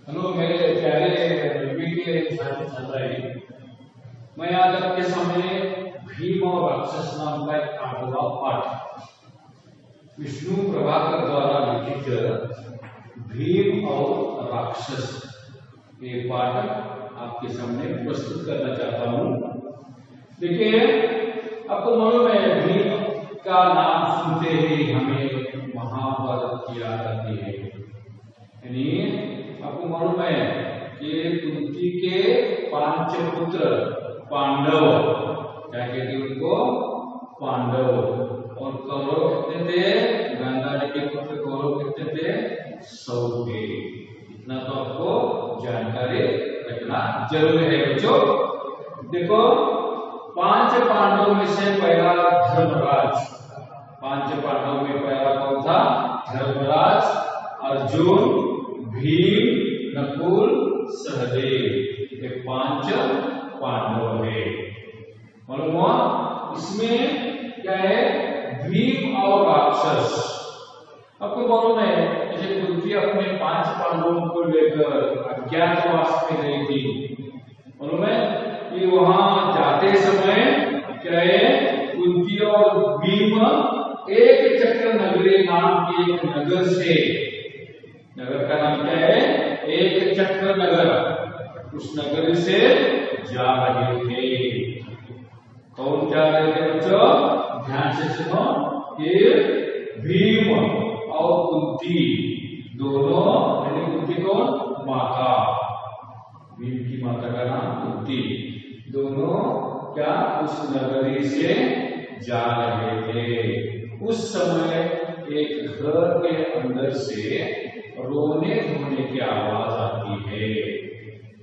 Hello मेरे प्यारे rugby के साथी छात्र, मैं आज आपके सामने भीम और राक्षस नाम का एक आठवां पाठ विष्णु प्रभाकर द्वारा लिखित भीम और राक्षस ये पाठ आपके सामने प्रस्तुत करना चाहता हूँ। देखिए, आपको मालूम है भीम का नाम सुनते ही हमें महाभारत की याद आती है। यानी आपको मालूम है कि कुंती के 5 पुत्र पांडव, क्या कहते हैं उनको, पांडव, और कौरव कितने थे, गांधारी के पुत्र कौरव कितने थे, 100 थे। इतना तो आपको जानकारी रखना जरूरी है बच्चों। देखो, 5 पांडवों में से पहला धर्मराज, 5 पांडवों में पहला कौन था, धर्मराज, अर्जुन, भीम, नकुल, सहदेव, ये 5 पांडव है। मालूम हुआ? इसमें क्या है, भीम और राक्षस। आपको मालूम है जैसे कुंती अपने 5 पांडवों को लेकर अज्ञातवास में गई थी, मालूम है, कि वहां जाते समय क्या है, कुंती और भीम एक चक्र नगरी नाम की एक नगर से, नगर का नाम क्या है, एक चक्र नगर, उस नगर से जा रहे थे। कौन जा रहे थे बच्चों, ध्यान से सुनो, कि भीम और कुंती दोनों, यानी कुंती कौन, माता, भीम की माता का नाम कुंती, दोनों क्या उस नगरी से जा रहे थे। उस समय एक घर के अंदर से रोने धोने की आवाज आती है,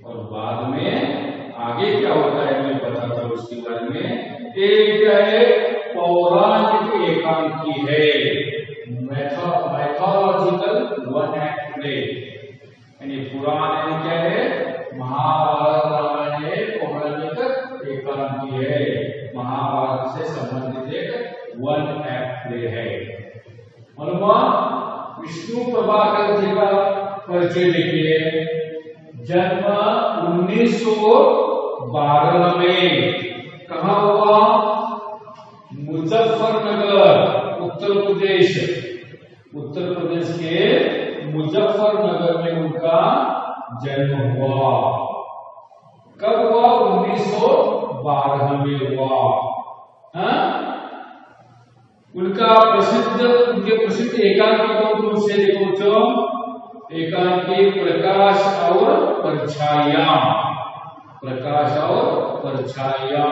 और बाद में आगे क्या होता है मैं बताता हूं उसके बारे में। एक क्या है, पौराणिक एकांकी है, मैथोलॉजिकल वन एक्ट प्ले, यानी पुराण में क्या है, महाभारत रामायण पौराणिक एकांकी है, महाभारत से संबंधित एक वन एक्ट प्ले है। विष्णु प्रभाकर जी का परिचय देखिए। जन्म 1912 में कहा हुआ, मुजफ्फरनगर, उत्तर प्रदेश, उत्तर प्रदेश के मुजफ्फरनगर में उनका जन्म हुआ। कब हुआ, 1912 में हुआ। उनके प्रसिद्ध एकांकी कौन से, देखो, एकांकी प्रकाश और परछाइयां, प्रकाश और परछाइयां,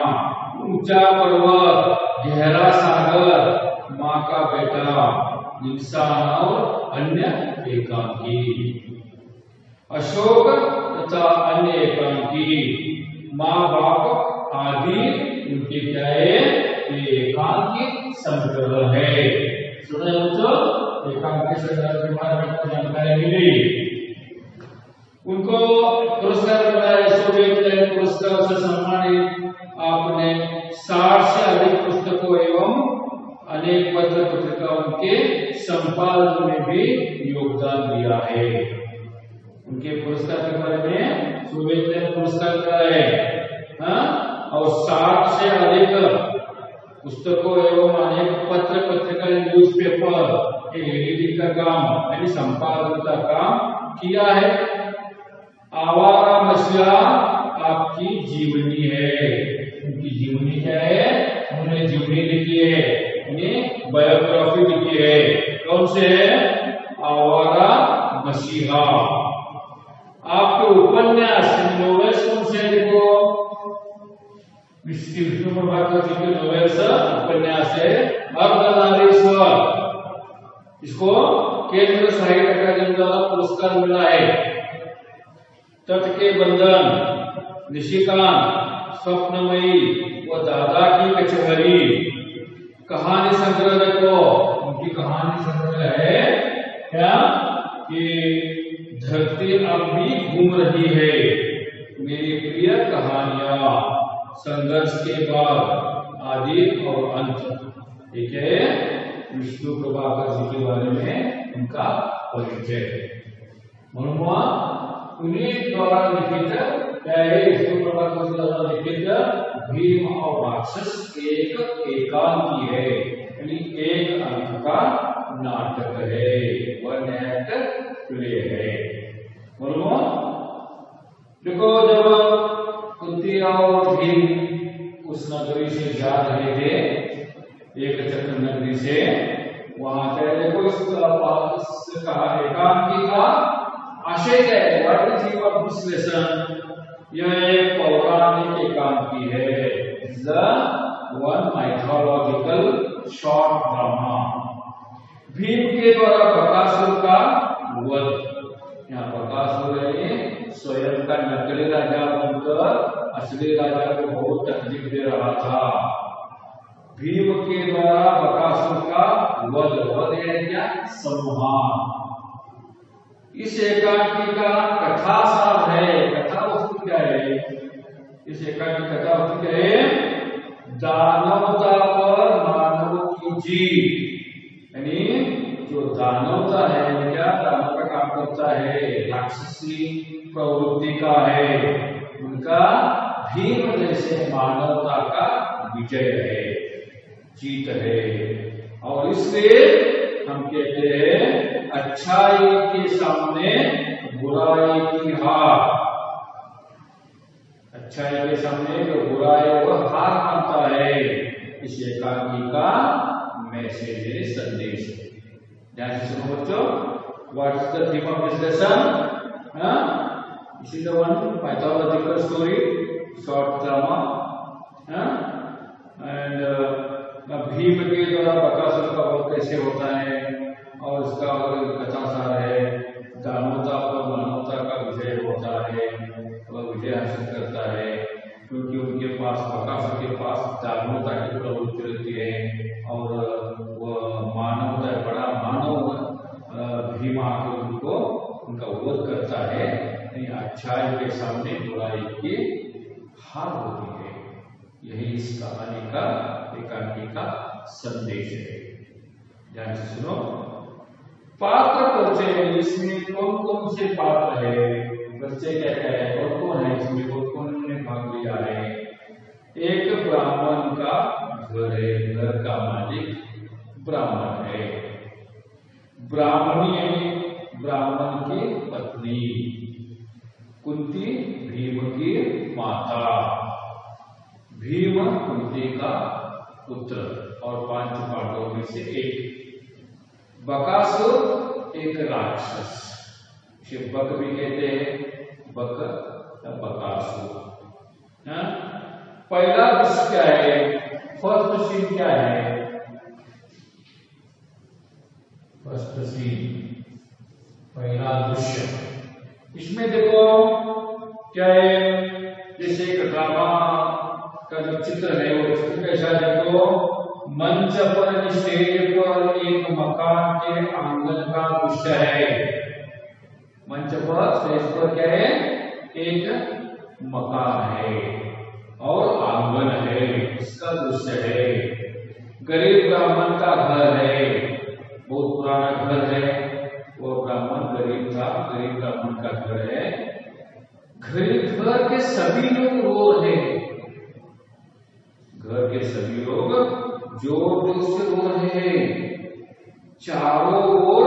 ऊंचा पर्वत, गहरा सागर, माँ का बेटा, इंसान और अन्य एकांकी, अशोक तथा अन्य एकांकी, माँ बाप आदि, उनके क्या है, एकांकी संग्रह है। सुना बच्चों, एकांकी संग्रह के बारे में आपको जानकारी मिली। उनको पुरस्कार मिला, सोवियत पुरस्कार से सम्मानित। आपने 60 से अधिक पुस्तकों एवं अनेक पत्र पत्रिकाओं के संपादन में भी योगदान दिया है। उनके पुरस्कार के बारे में सोवियत ने पुरस्कार दिया है, और 60 से अधिक पुस्तकों एवं अनेक पत्र पत्रिका, न्यूज़पेपर, एडिटिंग का काम, यानी संपादन का काम किया है। आवारा मछलिया आपकी जीवनी है, उनकी जीवनी क्या है, उन्होंने जीवनी लिखी है, यानी बायोग्राफी लिखी है। कौन से है, आवारा मसीहा। आपके उपन्यास, नोवेल्स कौन से, देखो, विष्णु प्रभाकर जी के नोवेल्स उपन्यास है अर्धनारीश्वर, इसको केंद्र साहित्य अकादमी द्वारा पुरस्कार मिला है। तट के बंधन, निशिकांत, स्वप्नमयी व दादा की कचहरी, कहानी संग्रह, देखो उनकी कहानी संग्रह है क्या, कि धरती अब भी घूम रही है, मेरी प्रिय कहानियां, संघर्ष के बाद, आदि और अंत। ठीक है, विष्णु प्रभाकर जी के बारे में उनका परिचय। मालूम हुआ? उन्हीं द्वारा लिखित विष्णु प्रभा के द्वारा लिखित भीम और राक्षस एक एकांकी है, यानी एक अंक का नाटक है, वन एक्ट प्ले है। बोलो देखो, जब कुंती और भीम उस नगरी से जा रहे थे, एक चक्र नगरी से, वहां पे देखो इस कहा एकांकी का आशय क्या है, व्हाट इज योर विश्लेषण। यह एक पौराणिक एकांकी है, the one mythological short drama. Bhim के द्वारा बकासुर का वध, यहाँ बकासुर है स्वयं का नकली राजा बनकर असली राजा को बहुत तकलीफ दे रहा था। भीम के द्वारा बकासुर का वध, वध है क्या, संहार। इस एकांकी का कथा सार है, कथा वस्तु क्या है, इस एकांकी कथा वस्तु क्या है, दानवता पर मानव की जीत, यानी जो दानवता है, क्या दानव का काम करता है, राक्षसी प्रवृत्ति का है, उनका भीम जैसे मानवता का विजय है, जीत है। और इसलिए हम कहते हैं अच्छाई के सामने बुराई की हार, अच्छाई के सामने जो बुराई है वह हार मानता है। इस एकांकी का मैसेज है, संदेश है। ध्यान से सुनो बच्चों, what is the theme of this lesson? This is the one mythological story, short drama, and Bhim के द्वारा बकासुर का वध कैसे होता है, और इसका कथा सार है, दानवता पर मानवता का विजय होता है, वह विजय हासिल करता है, क्योंकि उनके पास, बकासुर के पास दानवता की प्रवृत्ति रहती है, और वह मानवता, बड़ा मानव भीम आकर उनको, उनका वध करता है। अच्छाई के सामने बुराई की हार होती है। यही इस कहानी का, एकांकी का संदेश है। ध्यान से सुनो। पात्र परिचय, इसमें कौन कौन से पात्र है, बच्चे क्या क्या है, कौन कौन है इसमें, कौन कौन ने भाग लिया है। एक ब्राह्मण का घर है, घर का मालिक ब्राह्मण है, ब्राह्मणी यानी ब्राह्मण की पत्नी, कुंती भीम की माता, भीम कुंती का पुत्र और 5 पांडवों में से एक, बकासुर एक राक्षस, इसे बक भी कहते हैं, बक या बकासुर। पहला विषय क्या है, फर्स्ट सीन क्या है, फर्स्ट सीन, पहला दृश्य। इसमें देखो क्या है, जैसे एक ड्रामा का जो चित्र है वो चित्र कैसा है, देखो मंच पर, स्टेज पर एक मकान के आंगन का दृश्य है। मंच पर, स्टेज पर क्या है, एक मकान है और आंगन है, इसका दृश्य है। गरीब ब्राह्मण का घर है, बहुत पुराना घर है, वो ब्राह्मण गरीब था, गरीब ब्राह्मण का घर है। घर के सभी लोग रो रहे हैं, घर के सभी लोग जोर से रो रहे हैं, चारों ओर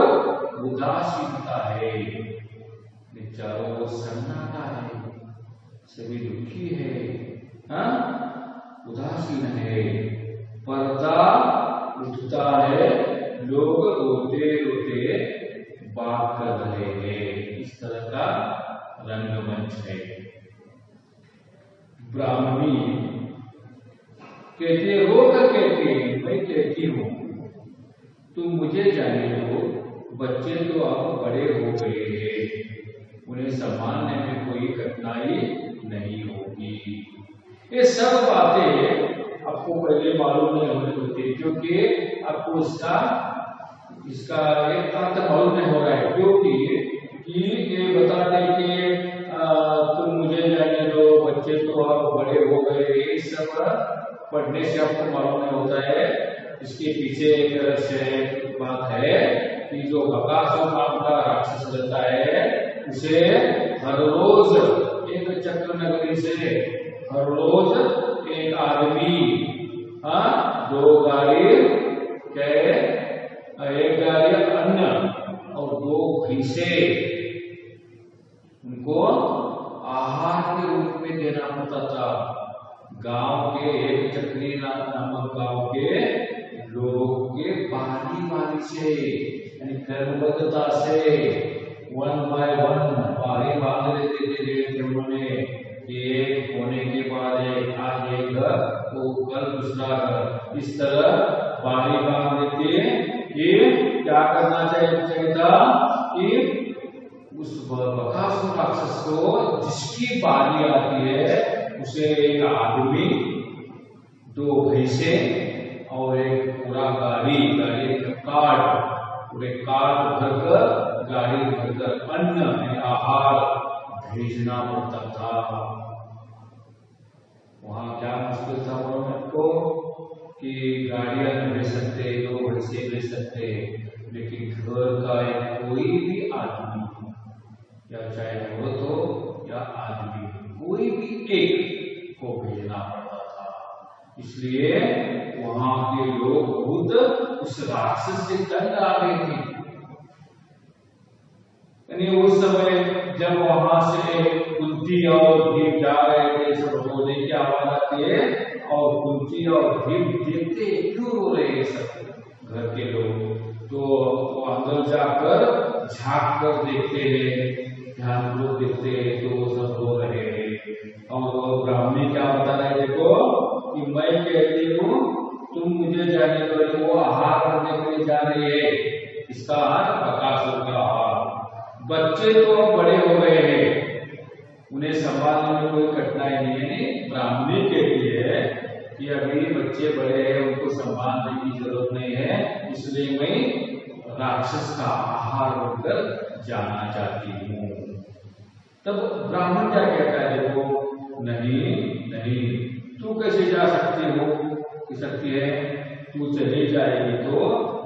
उदासीनता है, चारों ओर सन्नाटा है, सभी दुखी है, उदासीन है, पर्दा उठता है, लोग रोते रोते बात कर रहे हैं, इस तरह का रंगमंच है। ब्राह्मणी कहती है, रो कर कहती है, मैं कहती हूँ तुम मुझे जाने दो, बच्चे तो अब बड़े हो गए हैं, उन्हें संभालने में कोई कठिनाई नहीं होगी। ये सब बातें आपको पहले मालूम नहीं होनी होती, क्योंकि आपको इसका एक अर्थ मालूम नहीं हो रहा है, क्योंकि ये बता दें कि तुम मुझे जाने दो, बच्चे तो अब बड़े हो गए, ये सब पढ़ने से आपको मालूम नहीं होता है। इसके पीछे एक रहस्य बात है कि जो बकासुर नाम का राक्षस रहता है, उसे हर रोज एक चक्र नगरी से हर रोज एक आदमी, हाँ, 2 गाड़ी क्या, एक गाड़ी अन्न और 2 भैंसे उनको आहार के रूप में देना पड़ता था। गांव के एक चक्री नामक गांव के लोगों के बारी से, यानी क्रमबद्धता से 1 बाय 1 बारी बांध देते थे उन्होंने। एक होने के बाद एक, आज एक घर तो कल दूसरा घर, इस तरह बारी बांध देते कि क्या करना चाहिए था कि उस बकासुर राक्षस को जिसकी बारी आती है उसे एक आदमी, 2 भैंसे और एक पूरा गाड़ी का कार्ट और एक कार्ट भरकर, गाड़ी भरकर अन्न यानी आहार भेजना पड़ता था। वहां क्या मुश्किल था आपको कि गाड़ियां नहीं भेज सकते, 2 भैंसे भेज सकते, लेकिन घर का एक कोई भी आदमी, या चाहे औरत हो या आदमी, कोई भी एक को भेजना पड़ता था। इसलिए वहां के लोग बहुत उस राक्षस से तंग आ गए थे। यानी उस समय जब वहां से कुंती और भीम जा रहे थे, सब रोने की आवाज आती है और कुंती और भीम देखते क्यों रो रहे हैं सब घर के लोग, तो वो अंदर जाकर झांक कर देखते हैं, ध्यान लोग देखते हैं तो वो सब रो रहे हैं। और ब्राह्मणी क्या बता रहे, देखो कि मैं कहती हूँ तुम मुझे जाने दो, वो आहार करने के लिए जा रही है, इसका आहार बकासुर का आहार। बच्चे तो अब बड़े हो गए हैं, उन्हें संभालने में कोई कठिनाई नहीं है। ब्राह्मणी कहती है कि अभी बच्चे बड़े हैं, उनको संभालने की जरूरत नहीं है, इसलिए मैं राक्षस का आहार बनकर जाना चाहती हूँ। तब ब्राह्मण क्या कहता है, देखो नहीं नहीं, तू कैसे जा सकती है, तू चली जाएगी तो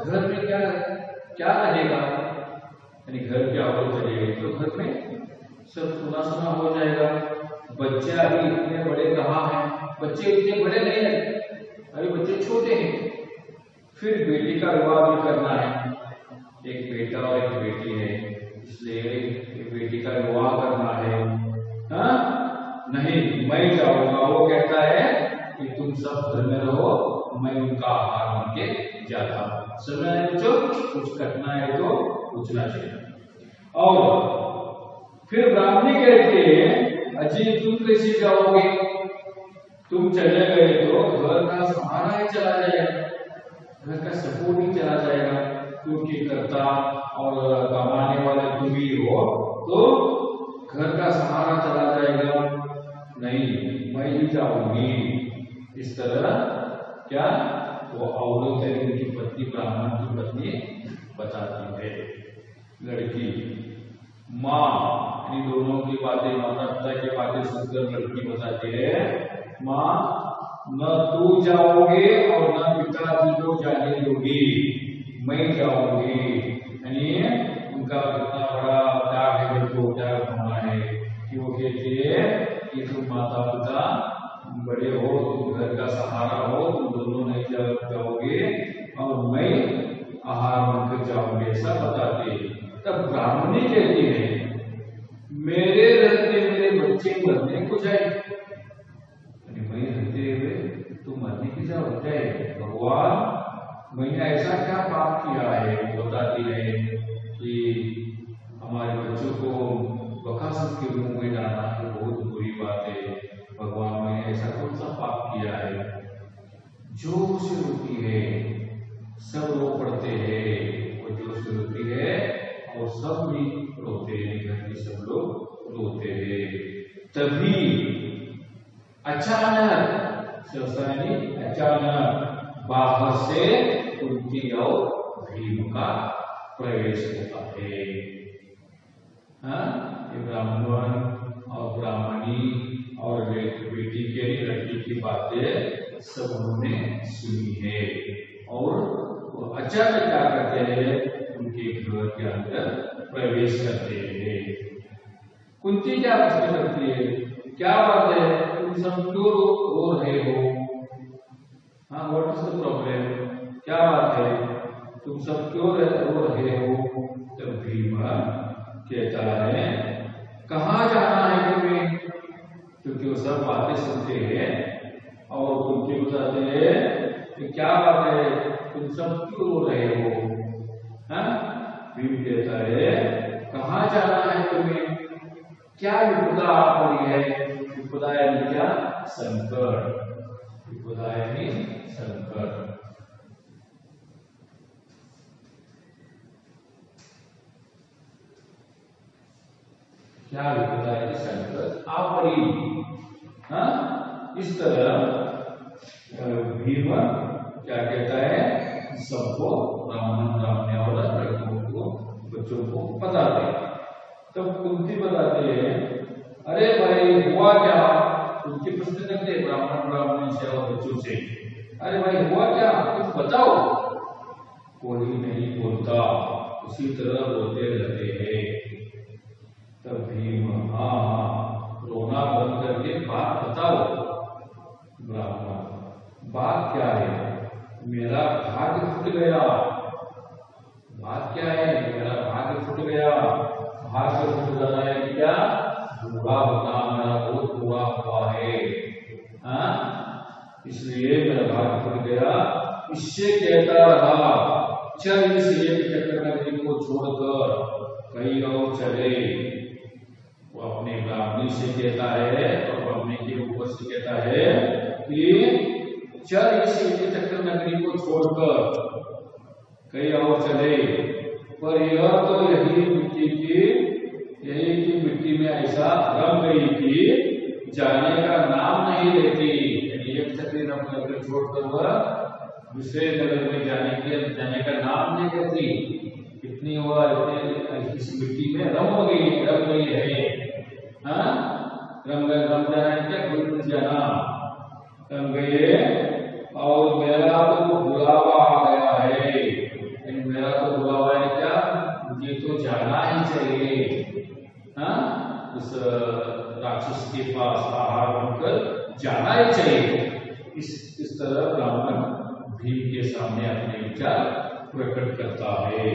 घर में क्या रहेगा, यानी घर क्या हो चलेगी तो घर में सब सुना सुना हो जाएगा। बच्चे अभी इतने बड़े कहाँ हैं, बच्चे इतने बड़े नहीं है, अभी बच्चे छोटे हैं। फिर बेटी का विवाह भी करना है, एक बेटा और एक बेटी है, इसलिए एक बेटी का विवाह करना है। हाँ नहीं, मैं जाऊंगा। वो कहता है कि तुम सब घर में रहो, मैं उनका आहार बन के जाता हूँ। समय कुछ करना है तो पूछना चाहिए। और फिर ब्राह्मणी कहते हैं, अजी तुम कैसे जाओगे, तुम चले गए तो घर का सहारा ही चला जाएगा, घर का सपोर्ट ही चला जाएगा, क्योंकि कर्ता और कमाने वाले तुम ही हो, तो घर का सहारा चला जाएगा। नहीं, मैं ही जाऊंगी। इस तरह क्या वो औरत है, उनकी पत्नी, ब्राह्मण की पत्नी बताती है। लड़की माँ, इन दोनों की बातें, माता पिता की बातें सुनकर लड़की बताती है, माँ न तू जाओगे और न पिताजी को जाने दोगी, मैं जाऊंगी। यानी उनका कितना बड़ा त्याग है, उनको त्याग होना है कि वो कहती है कि तुम माता पिता बड़े हो, तुम घर का सहारा हो, तुम दोनों नहीं जाओगे और मैं आहार बनकर जाऊंगे, ऐसा बताते हैं। तब ब्राह्मणी कहती है, मेरे रहते मेरे बच्चे मरने को जाए, मैं रहते हुए तुम मरने की जाए, भगवान मैंने ऐसा क्या पाप किया है। वो बताती है कि हमारे बच्चों को बकासुर के मुंह में डालना तो बहुत बुरी बात है, भगवान मैंने ऐसा कौन सा पाप किया है। जो से रोती है सब रो पड़ते हैं, वो जो से रोती है और सब भी रोते हैं, घर के सब लोग रोते हैं। तभी अचानक बाहर से कुंती और भीम का प्रवेश होता है। ब्राह्मण और ब्राह्मणी और बेटी के लड़की की बातें सब उन्होंने सुनी है और वो अचानक क्या करते हैं, उनके घर के अंदर प्रवेश करते हैं कुंती क्या प्रश्न करती है, क्या बात है, तुम सब क्यों रो रहे हो? हाँ, व्हाट इज द प्रॉब्लम, क्या बात है, तुम सब क्यों रो रहे हो? तो भीम कहता है, कहाँ जाना है तुम्हें? क्योंकि वो सब बातें सुनते हैं और कुंती बताते हैं कि क्या बात है, तुम सब क्यों रो रहे हो? हाँ, भीम कहता है, कहाँ जाना है तुम्हें? क्या विपदा आ पड़ी है? विपदा यानी क्या? संकट। विपदा यानी संकट। क्या विपदा यानी संकट आ पड़ी। हाँ, इस तरह भीम क्या कहता है, सबको ब्राह्मण ब्राह्मण और लड़कों को, बच्चों को बताते हैं। तब कुंती बताते हैं, अरे भाई हुआ क्या? उनके प्रश्न करते ब्राह्मण ब्राह्मणी से और बच्चों से, अरे भाई हुआ क्या, कुछ बताओ। कोई नहीं बोलता, उसी तरह रोते रहते हैं। तब भीम, हाँ, रोना बंद करके बात बताओ। ब्राह्मण, बात क्या है? मेरा भाग्य फूट गया। बात क्या है? मेरा भाग्य फूट गया। भाग्य फूट जाना है क्या? बुरा होना मेरा बहुत बुरा हुआ है। हाँ, इसलिए मेरा भाग्य फूट गया। इससे कहता रहा, चल इस एक चक्कर नगरी को छोड़कर कहीं और चले। वो अपने ब्राह्मणी से कहता है और ब्राह्मणी के ऊपर से कहता है कि चल इस चक्कर नगरी को छोड़कर कहीं और चले। पर यह तो यही की मिट्टी में ऐसा रम गई कि जाने का नाम नहीं लेती। एक चक्कर नगर छोड़कर वह दूसरे नगर में जाने का नाम नहीं लेती। इतनी वह इस मिट्टी में रम गई है। हाँ, रम जाना क्या, घुल जाना, रम गए। और मेरा तो बुलावा आ गया है। मेरा तो बुलावा है क्या, मुझे तो जाना ही चाहिए। हाँ, उस राक्षस के पास आहार बनकर जाना ही चाहिए। इस तरह ब्राह्मण भीम के सामने अपने विचार प्रकट करता है।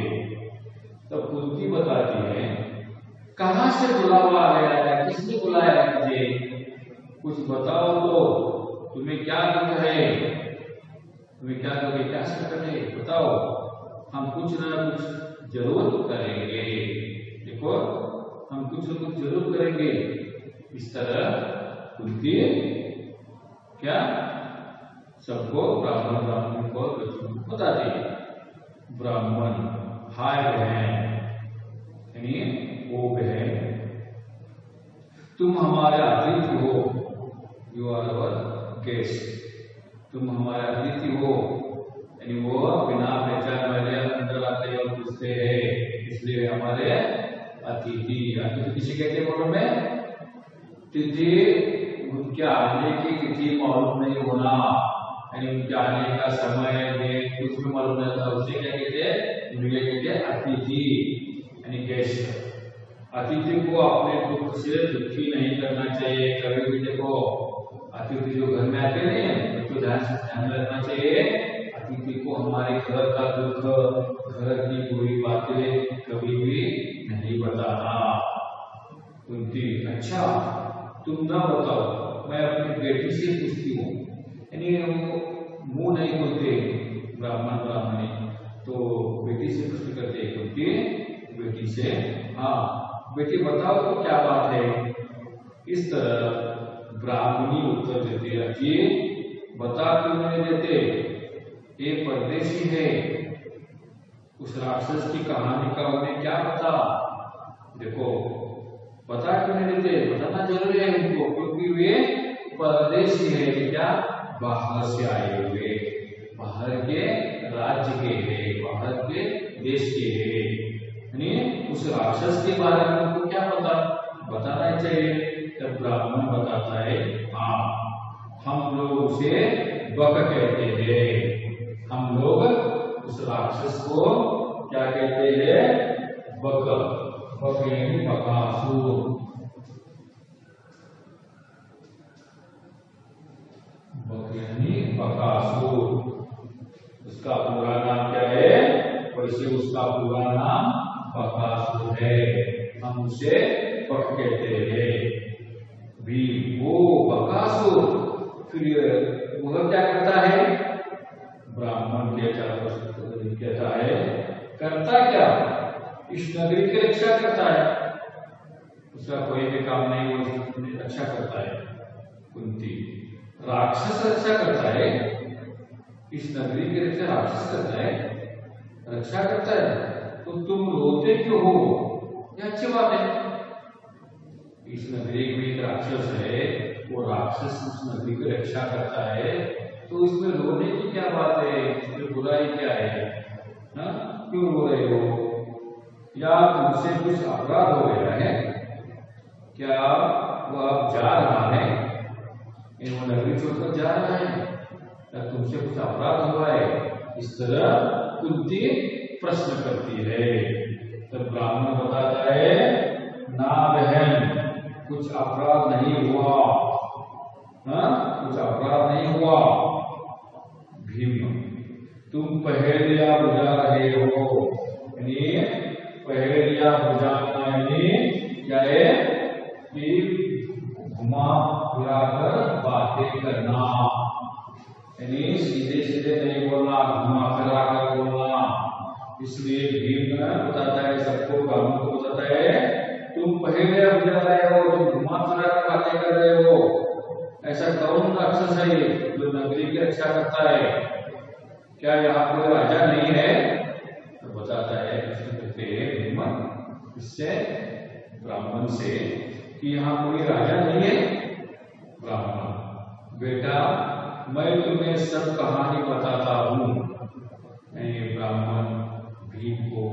तो कुंती बताती है, कहां से बुलावा आ गया है, किसने बुलाया मुझे, कुछ बताओ तो। तुम्हें क्या दुख है, तुम्हें क्या दुख है, क्या संकट है, बताओ, हम कुछ ना कुछ जरूर करेंगे। देखो, हम कुछ ना कुछ जरूर करेंगे। इस तरह कुंती क्या सबको, ब्राह्मण ब्राह्मण को बताते हैं। ब्राह्मण, हाय बहन, यानी वो बहन, तुम हमारे अतिथि हो, यू आर अवर गेस्ट, तुम हमारे अतिथि हो। यानी वो बिना पहचान वाले अंदर आते और पूछते हैं, इसलिए हमारे अतिथि। अतिथि किसे कहते हैं? बोलो में तिथि, उनके आने की तिथि मालूम नहीं होना, यानी उनके आने का समय में कुछ भी मालूम नहीं था, उसे क्या कहते हैं? उन्हें कहते हैं अतिथि, यानी गेस्ट। अतिथि को अपने दुख से दुखी नहीं करना चाहिए। कभी भी देखो, अतिथि जो घर में आते हैं तो ध्यान रखना चाहिए, अतिथि को हमारे घर का दुख, घर की बुरी बातें कभी भी नहीं बताना। कुंती, अच्छा तुम ना बताओ, मैं अपनी बेटी से पूछती हूँ। यानी वो मुंह नहीं खोलते ब्राह्मण ब्राह्मणी, तो बेटी से प्रश्न करते हैं कुंती, बेटी से, हाँ बेटी बताओ तो क्या बात है। इस तरह ब्राह्मणी उत्तर देती है कि बता क्यों नहीं देते, एक परदेशी है, उस राक्षस की कहानी का उन्हें क्या पता। देखो, बता क्यों नहीं देते, बताना जरूरी है उनको, क्योंकि वे परदेशी है। क्या, बाहर से आए हुए, बाहर के राज्य के हैं, बाहर के देश के हैं। उस राक्षस के बारे में उनको क्या पता, बताना चाहिए। तब ब्राह्मण बताता है, हाँ हम लोग उसे बक कहते हैं, हम लोग उस राक्षस को क्या कहते हैं, बक। बक यानी बकासुर। और इसलिए उसका पूरा नाम बकासुर है, हम उसे बक कहते हैं। भीम वो बकासुर, फिर वह क्या करता है? ब्राह्मण कहता है करता क्या? इस नगरी की रक्षा करता है, उसका कोई भी काम नहीं, वो रक्षा करता है। कुंती राक्षस रक्षा करता है, इस नगरी की रक्षा राक्षस करता है, रक्षा करता है, तो तुम रोते क्यों हो? ये अच्छी बात है। इस नगरी में एक राक्षस है, वो राक्षस उस नगरी की रक्षा करता है, तो इसमें रोने की क्या बात है? इसमें बुराई क्या है? हाँ, क्यों रो रहे हो? या तुमसे कुछ अपराध हो गया है क्या? वो अब जा रहा है, वो नगरी छोड़कर जा रहा है, या तुमसे कुछ अपराध हुआ है? इस तरह कुंती प्रश्न करती है। तो ब्राह्मण बताता है ना बहन, कुछ अपराध नहीं हुआ, हाँ कुछ अपराध नहीं हुआ। भीम तुम पहेलियां बुझा रहे हो, यानी पहेलियां बुझाना यानी क्या है कि घुमा फिरा कर बातें करना, यानी सीधे सीधे नहीं बोलना, घुमा फिरा कर बोलना। इसलिए भीम बताता है सबको, ब्राह्मण को बताता है तुम पहेलियां बुझा रहे हो, तुम घुमा फिरा कर बातें कर रहे हो। ऐसा कौन राक्षस है जो नगरी की रक्षा करता है? क्या यहाँ कोई राजा नहीं है? तो बताता है इससे ब्राह्मण से कि यहाँ कोई राजा नहीं है। ब्राह्मण बेटा मैं तुम्हें सब कहानी बताता हूँ। ब्राह्मण भीम को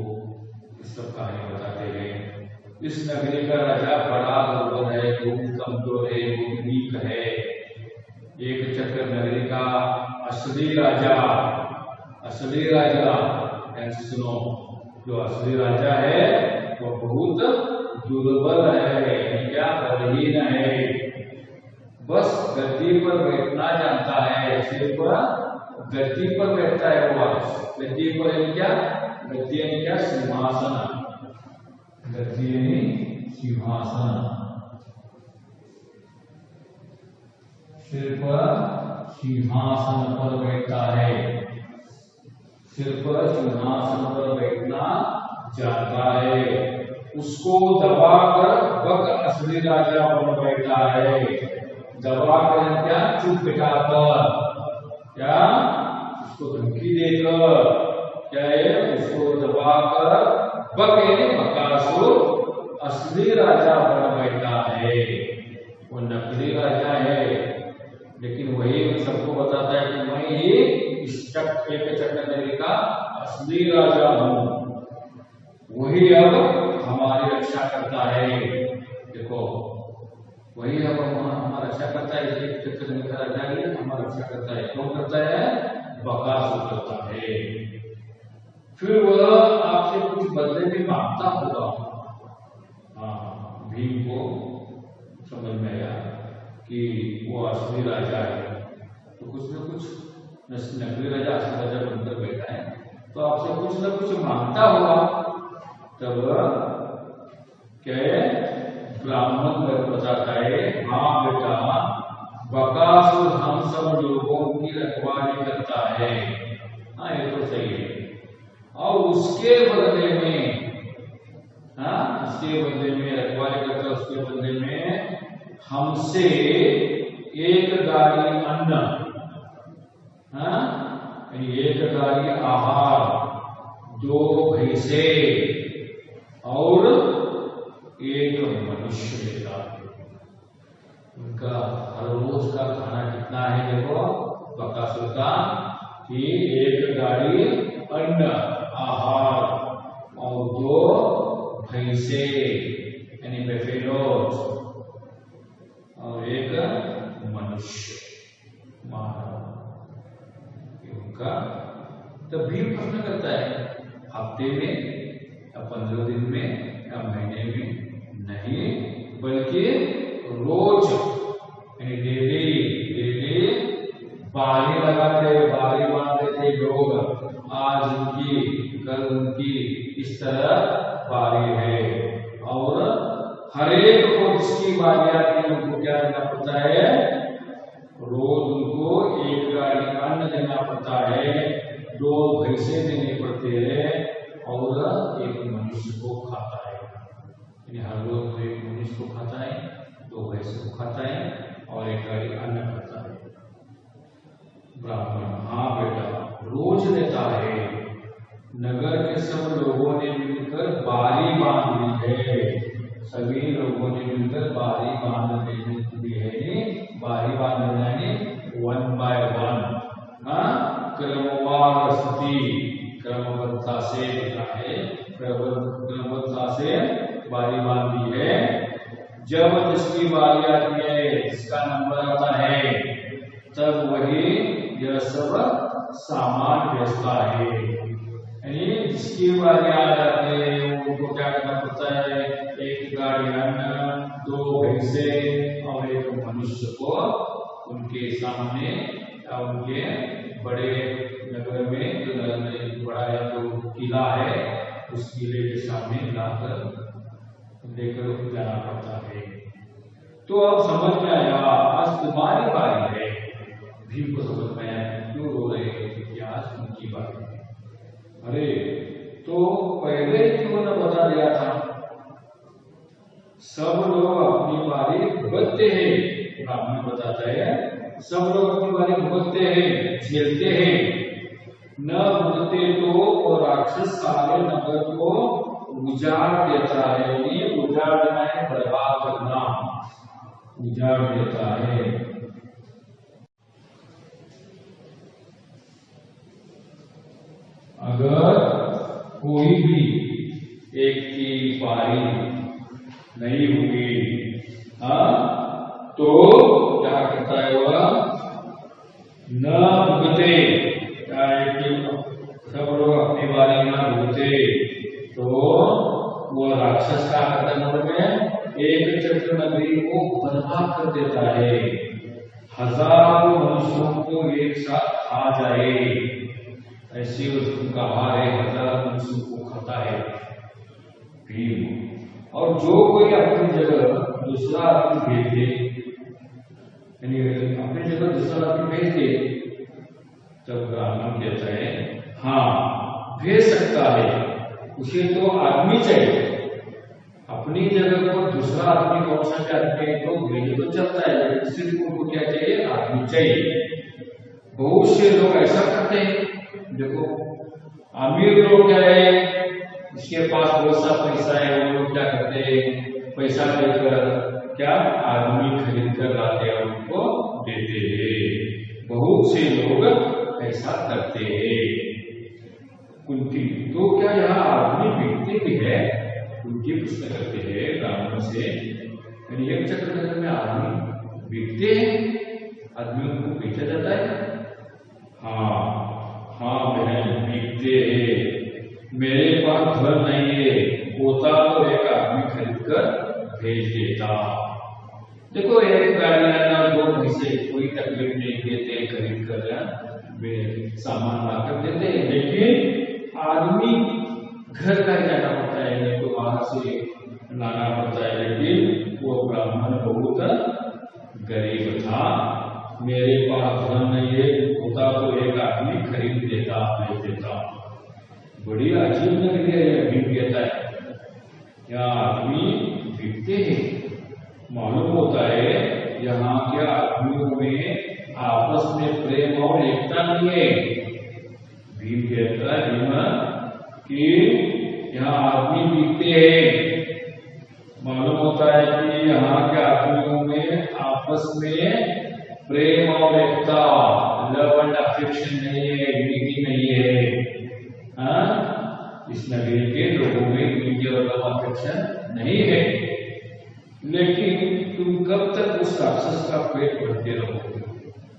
सब कहानी बताते हैं। इस नगरी का राजा बड़ा दुर्बल है, बहुत कमजोर है, बहुत वीक है। एक चक्र नगरी का असली राजा सुनो, जो असली राजा है वो बहुत दुर्बल है, क्या बलहीन है, बस गद्दी पर बैठना जानता है, सिर्फ गद्दी पर बैठता है वो। गद्दी पर है क्या? गद्दी यानी क्या? सिंहासन। गद्दी यानी सिंहासन, सिर्फ सिंहासन पर बैठता है, सिर्फ सिंहासन पर बैठना जानता है। उसको दबाकर बक असली राजा बन बैठा है। दबाकर क्या? चुप बिठाकर, क्या उसको धमकी देकर, क्या है उसको दबाकर बक यानी बकासुर असली राजा बन बैठा है। वो नकली राजा है, लेकिन वही सबको बताता है कि मैं ये एक चक्र नगरी का असली राजा हूँ। वही अब हमारी रक्षा करता है। देखो वही अब हमारी रक्षा करता है, एक चक्र नगरी का राजा ही हमारी रक्षा करता है। क्यों करता है? बकासुर करता है। फिर वह आपसे कुछ बदले भी मांगता होगा। हाँ, भीम को समझ में आया कि वो असली राजा है, तो कुछ न कुछ नकली राजा असली राजा बनकर बैठा है, तो आपसे कुछ न कुछ मांगता होगा। तब क्या है? ब्राह्मण बताता है हाँ बेटा, बकासुर हम सब लोगों की रखवाली करता है। हाँ ये तो सही है। और उसके बदले में, हाँ उसके बदले में रखवाली करता है, उसके बदले में हमसे एक गाड़ी अन्न, हाँ एक गाड़ी आहार, 2 भैंसे और 1 मनुष्य देता है। उनका हर रोज का खाना कितना है? देखो बकासुर का कि 1 गाड़ी अन्न आहार और 2 भैंसे यानी बेफेलोज और 1 मनुष्य उनका। तब भी प्रश्न करता है हफ्ते में या 15 दिन में या महीने में नहीं, बल्कि रोज यानी डेली बारी लगाते, बारी बांधते थे लोग। आज उनकी, कल की इस तरह बारी है, और हर एक को जिसकी बारी आती है उनको क्या देना पड़ता है, रोज उनको एक गाड़ी अन्न देना पड़ता है, 2 भैंसे देने पड़ते हैं, और एक मनुष्य को खाता है। हर रोज एक मनुष्य को खाता है, 2 भैंसे को खाता है, और एक गाड़ी अन्न खाता है। ब्राह्मण: हाँ बेटा, रोज देता है। नगर के सब लोगों ने मिलकर बारी बांध ली है, सभी लोगों ने मिलकर बारी बांध ली है। बारी बांधना है 1 by 1, क्रमवार स्थिति, क्रमबद्धता से लिखा है, क्रमबद्धता से बारी बांधी है। जब जिसकी बारी आती है, जिसका नंबर आता है, तब वही यह सब सामान बेचता है। यानी जिसकी बारी आ जाती है उनको क्या करना पड़ता है, एक गाड़ी अन्न, 2 भैंसे और एक मनुष्य को उनके सामने, उनके बड़े नगर में, जो नगर में बड़ा जो किला है, उस किले के सामने लाकर लेकर जाना पड़ता है। तो अब समझ में आया, आज तुम्हारी बारी है। भीम को समझ में आया क्यों रो रहे हैं कि आज उनकी बारी है। अरे तो पहले क्यों न बता दिया था, सब लोग अपनी बारी भुगतते हैं। ब्राह्मण बताता है, सब लोग अपनी बारी भुगतते हैं, झेलते हैं। न भुगते तो वो राक्षस सारे नगर को उजाड़ देता है। ये उजाड़ देना है, बर्बाद करना, उजाड़ देता है। अगर कोई भी एक की बारी नहीं होगी, तो क्या करता है वह, न भुगते, सब लोग अपनी बारी न भुगते तो वह राक्षस क्या करता है, एक चक्र नगरी को बर्बाद कर देता है, हजारों मनुष्यों को एक साथ खा जाए। ऐसी उसका आहार है, 1000 मनुष्यों को खाता है भीम। और जो कोई अपनी जगह दूसरा आदमी भेज दे, यानी अपनी जगह दूसरा आदमी भेज दे, तब ब्राह्मण कहता है हाँ भेज सकता है, उसे तो आदमी चाहिए। अपनी जगह को दूसरा आदमी कौन सा चाहते हैं तो भेज तो चलता है, लेकिन सिर्फ उनको क्या चाहिए, आदमी चाहिए। बहुत से लोग ऐसा करते हैं। देखो अमीर लोग क्या है, इसके पास बहुत सा पैसा है, वो लोग क्या करते हैं, पैसा देकर क्या आदमी खरीद कर लाते हैं, उनको देते हैं। बहुत से लोग ऐसा करते हैं। कुंती तो क्या यहाँ आदमी बिकते भी है, कुंती प्रश्न करते हैं ब्राह्मण से, यानी एक चक्र में आदमी बिकते हैं, आदमियों को बेचा जाता है। हाँ बहन बिकते हैं, मेरे पास घर नहीं है, होता तो एक आदमी खरीद कर भेज देता। देखो एक गाड़ी आना, 2 पैसे कोई तकलीफ नहीं देते, खरीद कर सामान लाकर देते हैं, लेकिन आदमी घर का जाना पड़ता है, नहीं तो बाहर से लाना पड़ता है। लेकिन वो ब्राह्मण बहुत गरीब था, मेरे पास धन नहीं है, होता तो एक आदमी खरीद देता, भेज देता। बड़ी अजीब नगरी है, भीम कहता है यहाँ आदमी बिकते हैं। मालूम होता है यहाँ के आदमियों में आपस में प्रेम और एकता नहीं है। भीम कहता है कि यहाँ आदमी बिकते हैं। मालूम होता है कि यहाँ के आदमियों में आपस में प्रेम और एकता, लव एंड अफेक्शन नहीं है, यूनिटी नहीं है। इस नगरी के लोगों में यूनिटी और लव अफेक्शन नहीं है। लेकिन तुम कब तक उस राक्षस का पेट भरते रहोगे,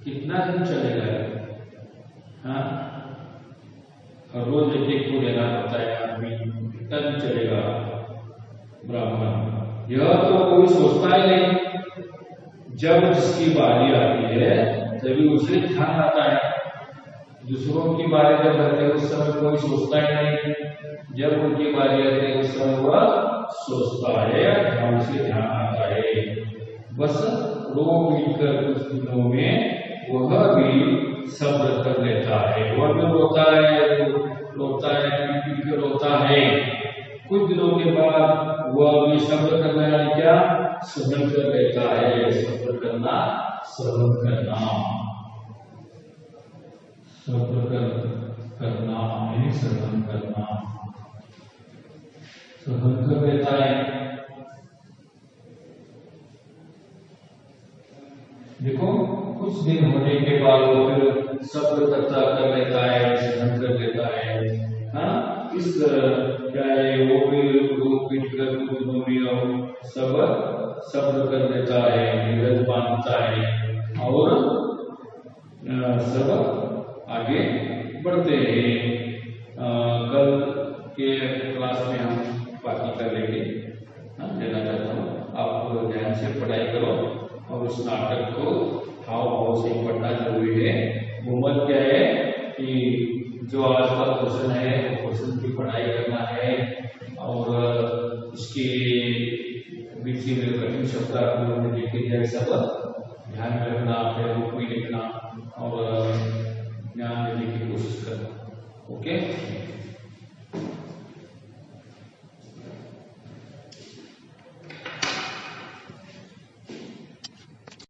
कितना दिन चलेगा? हर रोज एक को लेना पड़ता है आदमी, कितना दिन चलेगा? ब्राह्मण यह तो कोई सोचता ही नहीं। जब जिसकी बारी आती है तभी उसे ध्यान आता है। दूसरों की बारी जब आती है उस समय कोई सोचता ही नहीं, जब उनकी बारी आती है उस समय वह सोचता है, ध्यान से ध्यान आता है। बस रो पीट कर कुछ दिनों में वह भी सब्र कर लेता है, वह भी रोता है, रोता है, पीट कर रोता है। कुछ दिनों के बाद वह भी सब्र करना यानी क्या, सहन कर लेता है। सब्र करना, सहन करना, सब्र करना यानी सहन करना, सहन कर लेता है। देखो कुछ दिन होने के बाद वो फिर सब्र करता कर लेता है, सहन कर लेता है। हाँ, इस तरह क्या है, वो भी रो पीट कर कुछ दिनों में सब्र कर लेता है, धीरज बांधता है और सब आगे बढ़ते हैं। कल के क्लास में हम बाकी कर लेंगे। देना चाहता हूँ आप ध्यान से पढ़ाई करो और उस नाटक को हाव भाव से पढ़ना जरूरी है। होमवर्क क्या है कि जो आज का क्वेश्चन है वो क्वेश्चन की पढ़ाई करना है और इसके बीच में कठिन शब्द आपको लिखे जाए, सब ध्यान में रखना, फिर बुक में लिखना और ध्यान देने की कोशिश करना। ओके।